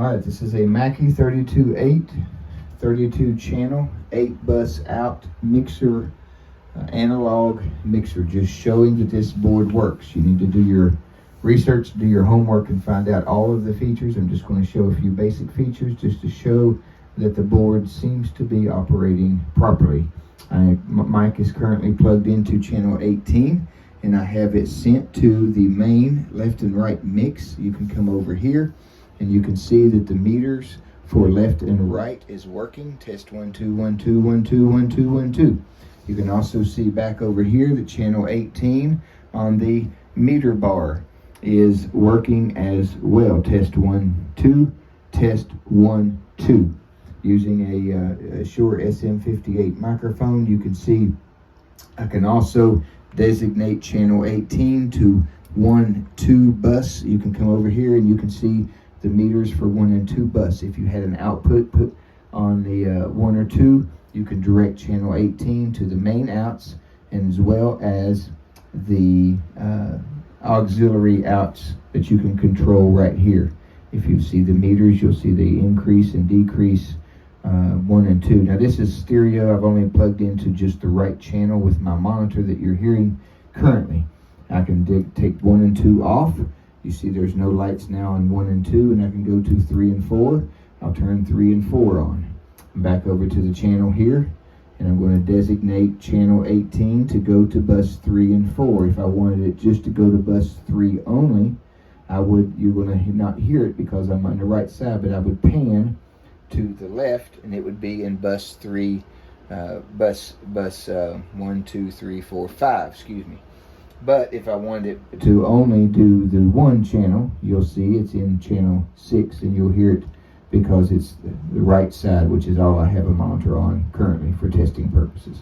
Alright, this is a Mackie 32.8, 32 channel, 8 bus out mixer, analog mixer, just showing that this board works. You need to do your research, do your homework, and find out all of the features. I'm just going to show a few basic features just to show that the board seems to be operating properly. Mic is currently plugged into channel 18, and I have it sent to the main left and right mix. You can come over here and you can see that the meters for left and right is working. Test 1 2 1 2 1 2 1 2 1 2. You can also see back over here that channel 18 on the meter bar is working as well. Test 1 2, test 1 2. Using a Shure SM58 microphone, you can see I can also designate channel 18 to 1 2 bus. You can come over here and you can see the meters for 1 and 2 bus. If you had an output put on the 1 or 2, you can direct channel 18 to the main outs, and as well as the auxiliary outs that you can control right here. If you see the meters, you'll see the increase and decrease 1 and 2. Now this is stereo. I've only plugged into just the right channel with my monitor that you're hearing currently. I can take 1 and 2 off. You see there's no lights now on 1 and 2, and I can go to 3 and 4. I'll turn 3 and 4 on. I'm back over to the channel here, and I'm going to designate channel 18 to go to bus 3 and 4. If I wanted it just to go to bus 3 only, you're going to not hear it because I'm on the right side, but I would pan to the left and it would be in bus 3, bus 1 2 3 4 5, excuse me. But if I wanted it to only do the one channel, you'll see it's in channel 6, and you'll hear it because it's the right side, which is all I have a monitor on currently for testing purposes.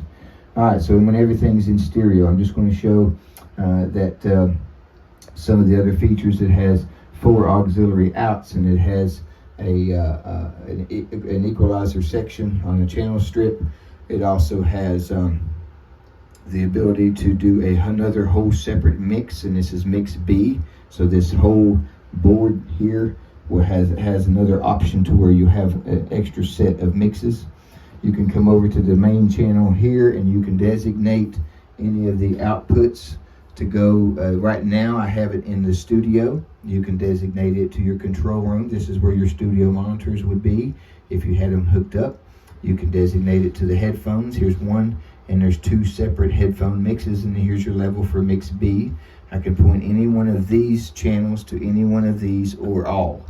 Alright, so when everything's in stereo, I'm just going to show that some of the other features. It has 4 auxiliary outs, and it has an equalizer section on the channel strip. It also has the ability to do another whole separate mix, and this is mix B. So this whole board here has another option to where you have an extra set of mixes. You can come over to the main channel here and you can designate any of the outputs to go. Right now I have it in the studio. You can designate it to your control room. This is where your studio monitors would be if you had them hooked up. You can designate it to the headphones. Here's one, and there's 2 separate headphone mixes, and here's your level for mix B. I can point any one of these channels to any one of these or all.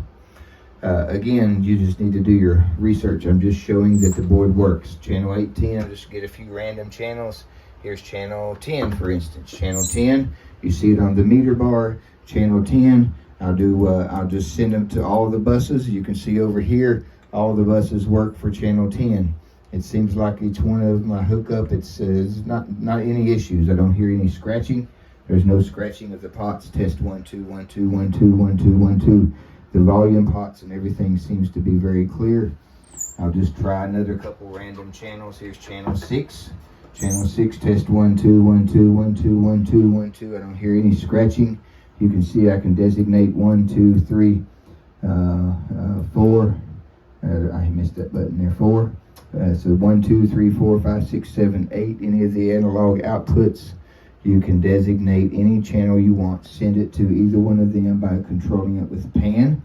Again, you just need to do your research. I'm just showing that the board works. Channel 18, I'll just get a few random channels. Here's channel 10, for instance. Channel 10, you see it on the meter bar. Channel 10, I'll just send them to all the buses. You can see over here, all the buses work for channel 10. It seems like each one of my hookup, it's not any issues. I don't hear any scratching. There's no scratching of the pots. Test 1 2 1 2 1 2 1 2 1 2. The volume pots and everything seems to be very clear. I'll just try another couple random channels. Here's channel 6. Channel 6, test 1 2 1 2 1 2 1 2 1 2. I don't hear any scratching. You can see I can designate 1 2 3 4. I missed that button there. 4. So 1 2 3 4 5 6 7 8. Any of the analog outputs, you can designate any channel you want. Send it to either one of them by controlling it with pan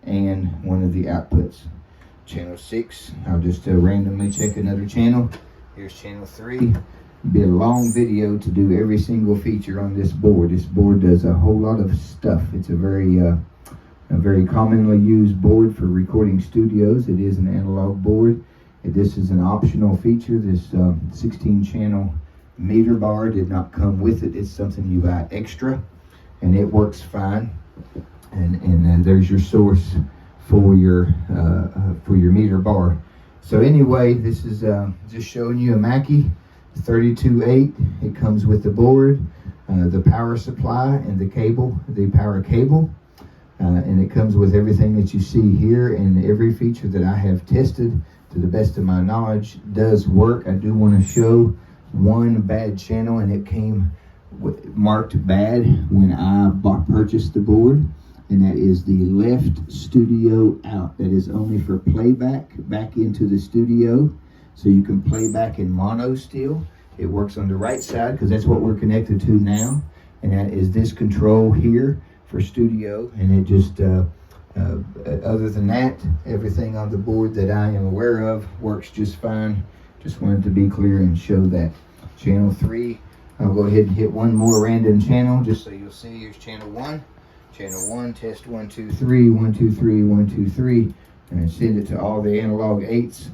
and one of the outputs. Channel 6, I'll just randomly check another channel. Here's channel 3. It'd be a long video to do every single feature on this board. This board does a whole lot of stuff. It's a very commonly used board for recording studios. It is an analog board. This is an optional feature. This 16 channel meter bar did not come with it. It's something you buy extra, and it works fine. And there's your source for your meter bar. So anyway, this is just showing you a Mackie 32.8. It comes with the board, the power supply, and the cable, the power cable. And it comes with everything that you see here, and every feature that I have tested to the best of my knowledge does work. I do want to show one bad channel, and it came marked bad when I purchased the board. and that is the left studio out. That is only for playback back into the studio, so you can play back in mono still. It works on the right side because that's what we're connected to now, and that is this control here for studio. And it just other than that, everything on the board that I am aware of works just fine. Just wanted to be clear and show that. Channel 3, I'll go ahead and hit one more random channel just so you'll see. Here's channel 1. Channel 1, test 1, 2, 3, 1, 2, 3, 1, 2, 3, and send it to all the analog 8s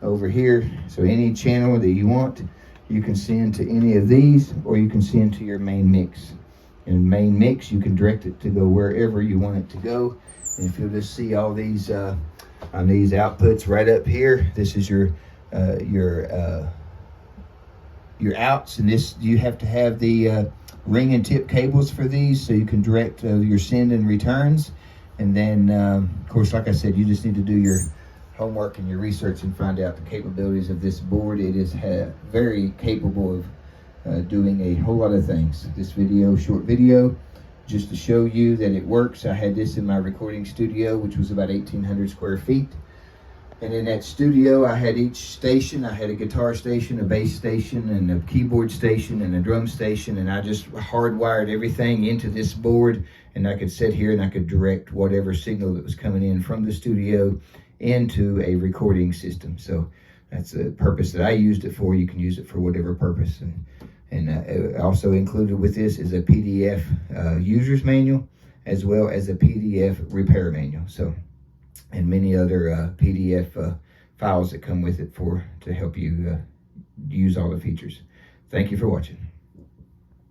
over here. So any channel that you want, you can send to any of these, or you can send to your main mix. In main mix, you can direct it to go wherever you want it to go. And if you'll just see all these on these outputs right up here, this is your outs, and this you have to have the ring and tip cables for these so you can direct your send and returns. And then of course, like I said, you just need to do your homework and your research and find out the capabilities of this board. It is very capable of doing a whole lot of things. This video, short video, just to show you that it works. I had this in my recording studio, which was about 1,800 square feet. And in that studio, I had each station. I had a guitar station, a bass station, and a keyboard station, and a drum station. And I just hardwired everything into this board. And I could sit here and I could direct whatever signal that was coming in from the studio into a recording system. So that's the purpose that I used it for. You can use it for whatever purpose. And also included with this is a PDF user's manual, as well as a PDF repair manual. So, and many other PDF files that come with it to help you use all the features. Thank you for watching.